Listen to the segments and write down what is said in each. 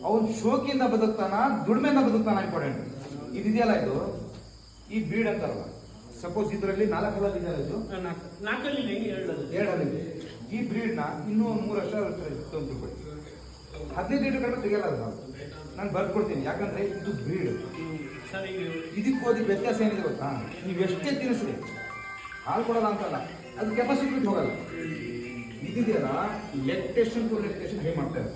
ಅವನ್ ಶೋಕಿಯಿಂದ ಬದುಕ್ತಾನ ದುಡಿಮೆಯಿಂದ ಬದುಕ್ತಾನ ಇಂಪಾರ್ಟೆಂಟ್. ಇದೆಯಲ್ಲ ಇದು ಈ ಬ್ರೀಡ್ ಅಂತಾರಲ್ಲ, ಸಪೋಸ್ ಇದರಲ್ಲಿ 4 ಹಲ್ಲ ಇದೆಯಲ್ಲ, ಇದು 2 ಹಲ್ಲಿದೆ. ಈ ಬ್ರೀಡ್ ನ ಇನ್ನೂ 3 ವರ್ಷ ತಿಳ್ಕೊಳ್ಳಿ, 15 ಲೀಟರ್ ಕಡಿಮೆ ತೆಗೆಯಲ್ಲ ಅದು. ನಾನು ಬರ್ಕೊಡ್ತೀನಿ, ಯಾಕಂದ್ರೆ ಇದು ಬ್ರೀಡ್. ಇದಕ್ಕೂ ಅದಕ್ಕೆ ವ್ಯತ್ಯಾಸ ಏನಿದೆ ಗೊತ್ತಾ? ನೀವು ಎಷ್ಟೇ ತಿನ್ನಿಸ್ರಿ ಹಾಲು ಕೊಡಲ್ಲ ಅಂತಲ್ಲ, ಅದು ಕೆಪಾಸಿಟಿ ಹೋಗಲ್ಲ. ಇದೆಯಲ್ಲ ಲೆಕ್ಟೇಷನ್ ಟು ಲೆಕ್ಟೇಷನ್ ಹೈ ಮಾಡ್ತಾರೆ.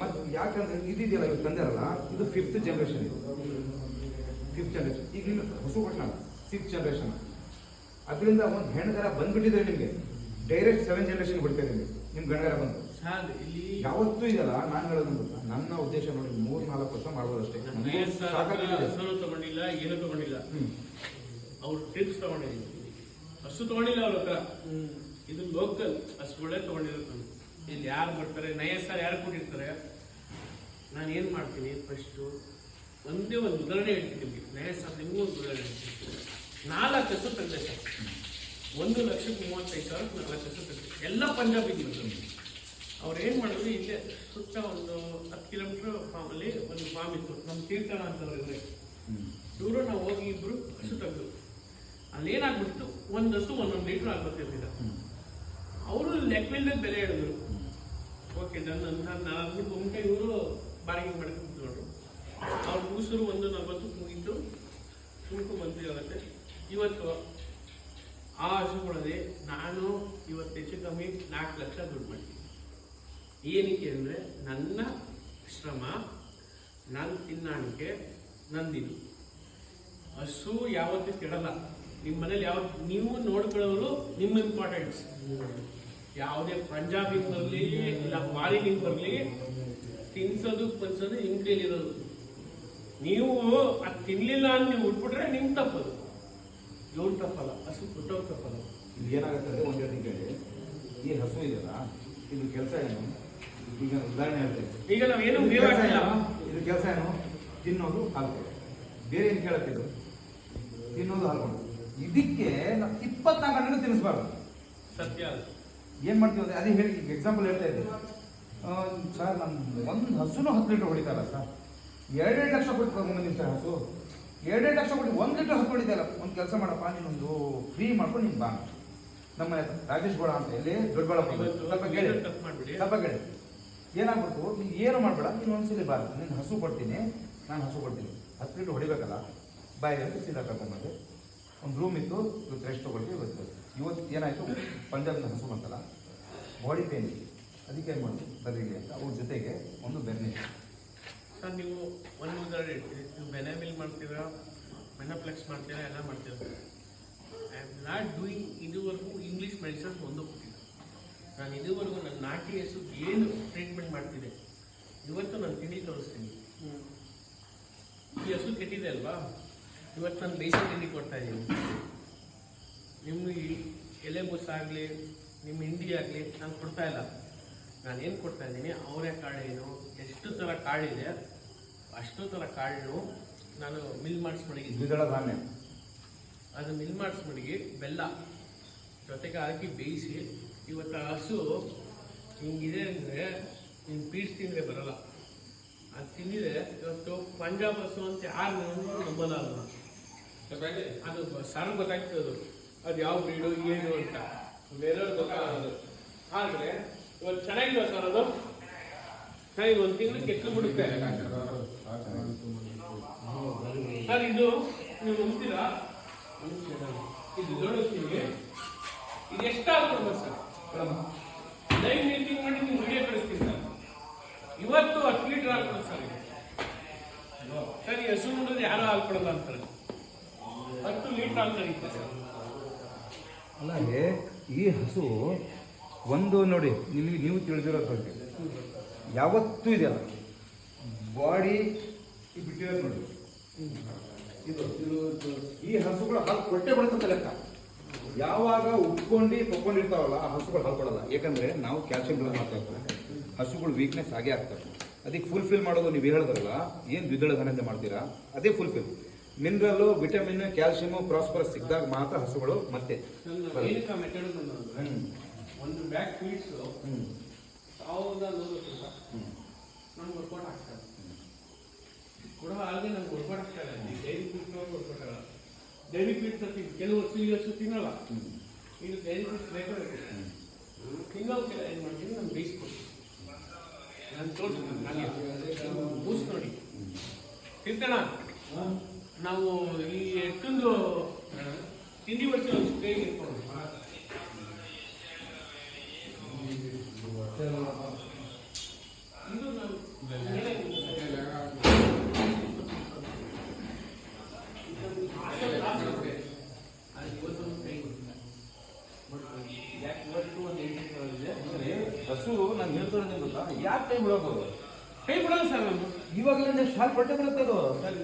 ಮತ್ತೆ ಯಾಕಂದ್ರೆ ಇದೆಯಲ್ಲ ಇವ್ರು ತಂದಿರಲ್ಲ, ಇದು 5th ಜನರೇಷನ್. ಇದು 5th ಜನರೇಷನ್. ಈಗ ನಿಮ್ಗೆ ಹೊಸ ಕೊಟ್ಟನಲ್ಲ 6th ಜನರೇಷನ್. ಅದರಿಂದ ಒಂದು ಹೆಣ್ಗರ ಬಂದ್ಬಿಟ್ಟಿದ್ರೆ ನಿಮ್ಗೆ ಡೈರೆಕ್ಟ್ 7th ಜನರೇಷನ್ ಬಿಡ್ತಾರೆ ನಿಮ್ ಗಂಡಗರ ಬಂದು. ಯಾವತ್ತೂ ಇದೆಯಲ್ಲ, ನಾನು ಹೇಳೋದು ಗೊತ್ತಾ, ನನ್ನ ಉದ್ದೇಶ ನೋಡಿ 3-4 ವರ್ಷ ಮಾಡ್ಬೋದು ಅಷ್ಟೇ. ತಗೊಂಡಿಲ್ಲ, ಏನು ತಗೊಂಡಿಲ್ಲ, ಅವ್ರು ಟಿಪ್ಸ್ ತಗೊಂಡಿದ್ದೀನಿ. ಹಸು ತಗೊಂಡಿಲ್ಲ ಅವ್ರ ಹತ್ರ. ಇದು ಲೋಕಲ್ ಹಸುಗಳೇ ತಗೊಂಡಿರುತ್ತೆ. ಇಲ್ಲಿ ಯಾರು ಬರ್ತಾರೆ, ನಯಸ್ಸಾರ್ ಯಾರು ಕೊಟ್ಟಿರ್ತಾರೆ. ನಾನು ಏನ್ ಮಾಡ್ತೀನಿ, ಫಸ್ಟ್ ಒಂದೇ ಒಂದು ಉದಾಹರಣೆ ಹೇಳ್ತೀನಿ. ನಯಸ್ಸಾರ್ ನಿಮಗೂ ಒಂದು ಉದಾಹರಣೆ ಹೇಳ್ತೀನಿ. 4 ಹಸು ತೆಗ್ದೆ ಸರ್, 1,35,000 4 ಹಸು ತೆಗ್ದೆ. ಎಲ್ಲ ಪಂಜಾಬಿಗಳು. ಅವ್ರು ಏನ್ ಮಾಡಿದ್ರು, ಇಲ್ಲೇ ಸುತ್ತ ಒಂದು 10 ಕಿಲೋಮೀಟರ್ ಫಾರ್ಮ್ ಅಲ್ಲಿ ಒಂದು ಫಾರ್ಮ್ ಇತ್ತು, ನಮ್ಮ ತೀರ್ಥಣ ಅಂತವ್ರೆ. ಇವರು ನಾವು ಹೋಗಿ ಇಬ್ರು ಹಸು ತೆಗೆದು ಅಲ್ಲೇನಾಗ್ಬಿಡ್ತು, ಒಂದು ಹಸು 1 ಲೀಟರ್ ಆಗ್ಬಿಟ್ಟಿರ್ಲಿಲ್ಲ. ಅವರು ಲೆಕ್ಕವಿಲ್ಲದೆ ಬೆಲೆ ಹೇಳಿದ್ರು. ಓಕೆ ಡನ್ ಅಂತ ನಾನು ಅಂದ್ಬಿಟ್ಟು ಮುಂದೆ ಇವರು ಬಾರ್ಗಿಂಗ್ ಮಾಡ್ಕೊಂಡು ನೋಡ್ರು. ಅವ್ರ ಕೂಸರು 1,40 ಮುಗಿತು, ಸುಮ್ಕು ಮಂತ್ರಿ ಆಗುತ್ತೆ. ಇವತ್ತು ಆ ಹಸುಗಳಲ್ಲಿ ನಾನು ಇವತ್ತು ಹೆಚ್ಚು ಕಮ್ಮಿ 4 ಲಕ್ಷ ದುಡ್ಡು ಮಾಡ್ತೀನಿ. ಏನಕ್ಕೆ ಅಂದರೆ ನನ್ನ ಶ್ರಮ, ನನ್ನ ತಿನ್ನಾಣಿಕೆ, ನಂದಿದು. ಹಸು ಯಾವತ್ತೂ ಕೆಡಲ್ಲ. ನಿಮ್ಮ ಮನೇಲಿ ಯಾವತ್ತು ನೀವು ನೋಡ್ಕೊಳ್ಳೋರು ನಿಮ್ಮ ಇಂಪಾರ್ಟೆನ್ಸ್. ಯಾವುದೇ ಪಂಜಾಬಿಗೆ ಬರಲಿ ಇಲ್ಲ ಫಾರಿನಿಗೆ ಬರಲಿ, ತಿನ್ಸೋದು ಪನ್ಸೋದು ನಿಮ್ಮ ಕೈಲಿರೋದು. ನೀವು ಅದು ತಿನ್ಲಿಲ್ಲ ಅಂತ ನೀವು ಉಟ್ಬಿಟ್ರೆ ನಿಮ್ ತಪ್ಪದು, ಇವ್ರು ತಪ್ಪಲ್ಲ, ಹಸು ಕೊಟ್ಟವ್ರು ತಪ್ಪಲ್ಲ. ಇದು ಏನಾಗುತ್ತೆ ಒಂದು ಹೇಳ್ತೀನಿ, ಈ ಹಸು ಇದೆಯಲ್ಲ, ಇದು ಕೆಲಸ ಏನು? ಈಗ ಉದಾಹರಣೆ ಹೇಳ್ತೇವೆ. ಈಗ ನಾವೇನು ಇದು ಕೆಲಸ ಏನು? ತಿನ್ನೋದು, ಹಾಲು ಕೊಡೋದು. ಬೇರೆ ಏನು ಕೇಳತ್ತಿದ್ರು? ತಿನ್ನೋದು, ಹಾಲು ಕೊಡೋದು. ಇದಕ್ಕೆ ನಾವು 24 ಗಂಟೆ ತಿನ್ನಿಸ್ಬಾರ್ದು. ಸತ್ಯ. ಏನ್ ಮಾಡ್ತೀವಿ ಅಂದ್ರೆ ಅದೇ ಹೇಳಿ, ಎಕ್ಸಾಂಪಲ್ ಹೇಳ್ತಾ ಇದ್ದೆ ಸರ್. ನಮ್ ಒಂದು ಹಸುನು 10 ಲೀಟರ್ ಹೊಡಿತಾರ ಸರ್. 2 ಲಕ್ಷ ಕೊಟ್ಟು ತಗೊಂಡ್ಬಂದಿನಿ ಸರ್ ಹಸು. 2 ಲಕ್ಷ ಕೊಟ್ಟು 1 ಲೀಟರ್ ಹಸು ಹೊಡಿತಾಯಿಲ್ಲ. ಒಂದು ಕೆಲಸ ಮಾಡಪ್ಪ, ನೀನೊಂದು ಫ್ರೀ ಮಾಡ್ಕೊಂಡು ನೀನು ಬಾ. ನಮ್ಮ ರಾಜೇಶ್ ಗೌಡ ಅಂತ ಇಲ್ಲಿ ದೊಡ್ಡಬಳ್ಳಾಪುರ, ಸ್ವಲ್ಪ ಕೇಳಿ ಏನಾಗ್ಬಿಟ್ಟು, ನೀನು ಏನು ಮಾಡ್ಬೇಡ, ನೀನು ಒಂದ್ಸಲಿ ಬಾ, ನೀನು ಹಸು ಕೊಡ್ತೀನಿ, ನಾನು ಹಸು ಕೊಡ್ತೀನಿ. 10 ಲೀಟರ್ ಹೊಡಿಬೇಕಲ್ಲ, ಬಾಯಿ ಸೀದಾ ಕರ್ಕೊಂಡ್ಬಂದೆ. ಒಂದು ರೂಮ್ ಇತ್ತು, ಇವತ್ತು ರೆಸ್ಟ್ ತೊಗೊಳ್ತೀವಿ. ಇವತ್ತು ಏನಾಯಿತು, ಪಂಜಾಬ್ನ ಹಸು ಬಂತಲ್ಲ, ಬಾಡಿ ಪೇನ್ ಇತ್ತು. ಅದಕ್ಕೆ ಏನು ಮಾಡೋದು ಬದಲಿಗೆ ಅಂತ ಅವ್ರ ಜೊತೆಗೆ ಒಂದು ಬೆನ್ನೆ. ಸರ್ ನೀವು ಒಂದು ಉದಾಹರಣೆ ಹೇಳ್ತೀರಿ, ನೀವು ಬೆನೆಮಿಲ್ ಮಾಡ್ತೀರಾ, ಮೆನಪ್ಲೆಕ್ಸ್ ಮಾಡ್ತೀರಾ, ಎಲ್ಲ ಮಾಡ್ತೀರಾ. I am not doing. ಇದುವರೆಗೂ ಇಂಗ್ಲೀಷ್ ಮೆಡಿಸನ್ಸ್ ಒಂದು ಕೊಟ್ಟಿಲ್ಲ. ನಾನು ಇದುವರೆಗೂ ನನ್ನ ನಾಟಿ ಹಸು ಏನು ಟ್ರೀಟ್ಮೆಂಟ್ ಮಾಡ್ತಿದ್ದೆ, ಇವತ್ತು ನಾನು ತಿಂಡಿ ತೋರಿಸ್ತೀನಿ. ಈ ಹಸು ಕೆಟ್ಟಿದೆ ಅಲ್ವಾ, ಇವತ್ತು ನಾನು ಬೇಯಿಸಿ ತಿಂಡಿ ಕೊಡ್ತಾ ಇದ್ದೀನಿ. ನಿಮಗೆ ಎಲೆ ಬುಸ್ ಆಗಲಿ, ನಿಮ್ಮ ಹಿಂಡಿ ಆಗಲಿ ನಾನು ಕೊಡ್ತಾ ಇಲ್ಲ. ನಾನೇನು ಕೊಡ್ತಾ ಇದ್ದೀನಿ, ಅವರೆಕಾಳೇನು ಎಷ್ಟು ಥರ ಕಾಳಿದೆ ಅಷ್ಟು ಥರ ಕಾಳನ್ನು ನಾನು ಮಿಲ್ ಮಾಡಿಸ್ಬಿಡಿದ್ದೀನಿ. ದ್ವಿದಳ ಧಾನ್ಯ ಅದು ಮಿಲ್ ಮಾಡಿಸ್ಬಿಡಿಗೆ ಬೆಲ್ಲ ಜೊತೆಗೆ ಹಾಕಿ ಬೇಯಿಸಿ. ಇವತ್ತು ಹಸು ಹಿಂಗಿದೆ ಅಂದರೆ ನೀನು ಪೀಡ್ಸ್ ತಿಂದರೆ ಬರೋಲ್ಲ. ಅದು ತಿಂದಿದೆ ಇವತ್ತು ಪಂಜಾಬ್ ಹಸು ಅಂತ ಯಾರು ನಂಬಲ್ಲ ಅಲ್ಲ. ಅದು ಸರ್ ಗೊತ್ತಾಗ್ತದೆ ಅದು ಯಾವ ಬ್ರೀಡು ಏನು ಅಂತ, ಬೇರೆಯವ್ರು ಗೊತ್ತಾಗೋದು. ಆದರೆ ಇವತ್ತು ಚೆನ್ನಾಗಿಲ್ಲ ಸರ್, ಅದು ಚೆನ್ನಾಗಿ 1 ತಿಂಗಳು ಕೆಟ್ಟು ಬಿಡುತ್ತೆ ಸರ್. ಇದು ನೀವು ನಂಬ್ತೀರಾ? ಇದು ದೊಡ್ಡಕ್ಕೆ ಇದು ಎಷ್ಟಾಗ್ತದೆ ಸರ್? ಲೈವ್ ಮೀಟಿಂಗ್ ಮಾಡಿ ನೀವು ವಿಡಿಯೋ ಕಳಿಸ್ತೀನಿ ಸರ್. ಇವತ್ತು 10 ಲೀಟರ್ ಹಾಕ್ಬೋದು ಸರ್. ಸರ್ ಈ ಹಸು ನೋಡಿದ್ರೆ ಯಾರೋ ಹಾಕ್ಕೊಡಲ್ಲ ಅಂತಾರೆ, 10 ಲೀಟರ್ ಹಾಕ್ತಾರೆ ಸರ್. ಅಲ್ಲೇ ಈ ಹಸು ಒಂದು ನೋಡಿ, ನೀವು ತಿಳಿದಿರೋ ಬಗ್ಗೆ ಯಾವತ್ತೂ ಇದೆಯಲ್ಲ, ಬಾಡಿ ಬಿಟ್ಟಿರೋದು ನೋಡಿ. ಇದು ಈ ಹಸುಗಳು ಹಾಲು ಕೊಟ್ಟೆ ಬಿಡುತ್ತೆ ಲೆಕ್ಕ. ಯಾವಾಗ ಉಟ್ಕೊಂಡು ತಗೊಂಡಿರ್ತಾವಲ್ಲ ಆ ಹಸುಗಳು ಹಾಲು ಕೊಡಲ್ಲ. ಯಾಕಂದ್ರೆ ನಾವು ಕ್ಯಾಲ್ಸಿಯಂ ಮಾಡ್ತಾ ಇರ್ತೀವಿ, ಹಸುಗಳು ವೀಕ್ನೆಸ್ ಆಗೇ ಆಗ್ತವೆ. ಅದಕ್ಕೆ ಫುಲ್ಫಿಲ್ ಮಾಡೋದು ನೀವು ಹೇಳಿದ್ರಲ್ಲ, ಏನು ದ್ವಿದಳ ಧಾನ್ಯ ಮಾಡ್ತೀರಾ ಅದೇ ಫುಲ್ಫಿಲ್. ಮಿನರಲ್ಲು, ವಿಟಮಿನ್, ಕ್ಯಾಲ್ಸಿಯಂ, ಪ್ರಾಸ್ಪರಸ್ ಸಿಕ್ಕಿದಾಗ ಮಾತ್ರ ಹಸುಗಳು ಮತ್ತೆ ಒಂದು ಬ್ಯಾಗ್ ಫೀಡ್ಸ್ 1,100 ರೂಪಾಯಿ. ನಮ್ಗೆ ಡೈರಿ ಫೀಡ್ಸ್ ಕೊಟ್ಟಾಗ ಡೈರಿ ಫೀಡ್ಸ್ ಕೆಲವು ವರ್ಷ ತಿನ್ನಲ್ಲ. ಇದು ಡೈರಿ ಫೀಡ್ಸ್ ಬೇಕಾಗುತ್ತೆ. ತಿನ್ನೋಕೆಲ್ಲ ಏನು ಮಾಡ್ತೀವಿ, ನಾನು ಬೇಯಿಸ್ಕೊಡ್ತೀನಿ. ನಾನು ತೋರಿಸ್ತೀನಿ ನನಗೆ ಬೂಸ್ ನೋಡಿ ತಿಂತಣ. ನಾವು ಈ ಎಷ್ಟೊಂದು ತಿಂಡಿ ವರ್ಷ ಕೈಗೆ ಇಟ್ಕೊಂಡು ಇದು ನಾನು ಹಸು ನಾನು ಹೇಳ್ತೇನೆ ಗೊತ್ತಾ, ಯಾಕೆ ಕೈ ಬಿಡೋದು? ಕೈ ಬಿಡೋದು ಸರ್. ನಾನು ಇವಾಗಲೇ ಶಾಲ್ ಪಟ್ಟೆ ಬರುತ್ತೆ ಅದು. ಸರ್